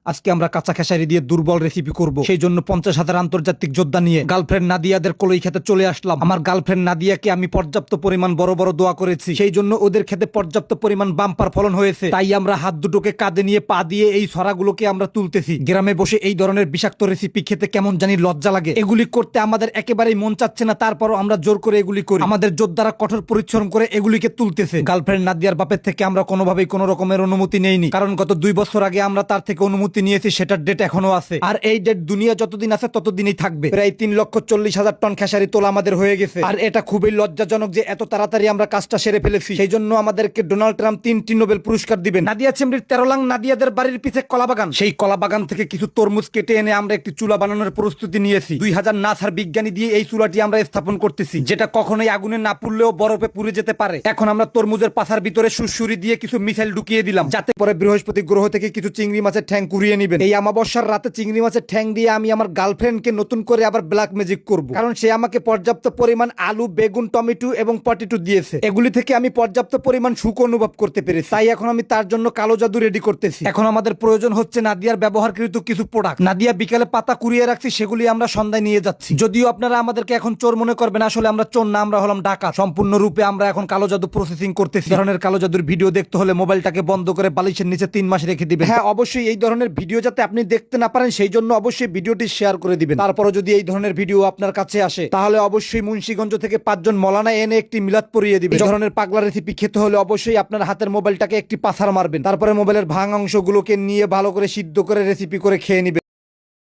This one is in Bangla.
আজকে আমরা কাঁচা খেসারি দিয়ে দুর্বল রেসিপি করব। সেই জন্য 50,000 আন্তর্জাতিক যোদ্ধা নিয়ে গার্লফ্রেন্ড নাদিয়াদের কলই খেতে চলে আসলাম। আমার গার্লফ্রেন্ড নাদিয়াকে আমি পর্যাপ্ত পরিমাণ বড় বড় দোয়া করেছি, সেই জন্য ওদের খেতে পর্যাপ্ত পরিমাণ বাম্পার ফলন হয়েছে। তাই আমরা হাত দুটোকে কাঁধে নিয়ে পা দিয়ে এই ছড়াগুলোকে আমরা তুলতেছি। গ্রামে বসে এই ধরনের বিষাক্ত রেসিপি খেতে কেমন জানি লজ্জা লাগে। এগুলি করতে আমাদের একেবারেই মন চাচ্ছে না, তারপরও আমরা জোর করে এগুলি করি। আমাদের যোদ্ধারা কঠোর পরিশ্রম করে এগুলিকে তুলতেছে। গার্লফ্রেন্ড নাদিয়ার বাপের থেকে আমরা কোনোভাবেই কোনো রকমের অনুমতি নেইনি, কারণ গত 2 বছর আগে আমরা তার থেকে অনুমতি নিয়েছি, সেটার ডেট এখনো আছে। আর এই ডেট দুনিয়া যতদিন আছে ততদিনই থাকবে। প্রায় 3,40,000 টন খেসারি তোলা আমাদের হয়ে গেছে। আর এটা খুবই লজ্জাজনক যে এত তাড়াতাড়ি আমরা কাজটা সেরে ফেলেছি। সেই জন্য আমাদেরকে ডোনাল্ড ট্রাম্প 3টি নোবেল পুরস্কার দিবেন। নাদিয়া চেমড়ির 13 লাখ নাদিয়াদের বাড়ির পিছে কলা বাগান, সেই কলা বাগান থেকে কিছু তরমুজ কেটে এনে আমরা একটি চুলা বানানোর প্রস্তুতি নিয়েছি। 2000 নাসার বিজ্ঞানী দিয়ে এই চুলাটি আমরা স্থাপন করতেছি, যেটা কখনোই আগুনে না পুড়লেও বরফে পুড়ে যেতে পারে। এখন আমরা তরমুজের পাশার ভিতরে সুরসুরি দিয়ে কিছু মিসাইল ঢুকিয়ে দিলাম, যাতে পরে বৃহস্পতি গ্রহ থেকে কিছু চিংড়ি মাছের ঠ্যাং কুড়িয়ে নিবেন। এই অমাবস্যার রাতে চিংড়ি মাছের ঠ্যাং দিয়ে আমি আমার গার্লফ্রেন্ডকে নতুন করে আবার ব্ল্যাক ম্যাজিক করব, কারণ সে আমাকে পর্যাপ্ত পরিমাণ আলু, বেগুন, টমেটো এবং পটেটো দিয়েছে। এগুলি থেকে আমি পর্যাপ্ত পরিমাণ সুখ অনুভব করতে পেরেছি। তাই এখন আমি তার জন্য কালো জাদু রেডি করতেছি। এখন আমাদের প্রয়োজন হচ্ছে নাদিয়ার ব্যবহারকৃত কিছু প্রোডাক্ট। নাদিয়া বিকেলে পাতা কুড়িয়ে রাখছি, সেগুলি আমরা সন্ধ্যায় নিয়ে যাচ্ছি। যদিও আপনারা আমাদেরকে এখন চোর মনে করবেন, আসলে আমরা চোর না, আমরা হলাম ডাকাত। সম্পূর্ণরূপে আমরা এখন কালো জাদু প্রসেসিং করতেছি। এই ধরনের কালো জাদুর ভিডিও দেখতে হলে মোবাইলটাকে বন্ধ করে বালিশের নিচে 3 মাস রেখে দিবেন। হ্যাঁ, অবশ্যই এই ধরনের ভিডিও যাতে আপনি দেখতে না পারেন সেই জন্য অবশ্যই ভিডিওটি শেয়ার করে দিবেন। তারপরও যদি এই ধরনের ভিডিও আপনার কাছে আসে, তাহলে অবশ্যই মুন্সিগঞ্জ থেকে 5 জন মলানা এনে একটি মিলাদ পড়িয়ে দিবেন। এই ধরনের পাগলা রেসিপি খেতে হলে অবশ্যই আপনার হাতের মোবাইলটাকে একটি পাছাড় মারবেন। তারপরে মোবাইলের ভাঙা অংশগুলোকে নিয়ে ভালো করে সিদ্ধ করে রেসিপি করে খেয়ে নিবেন।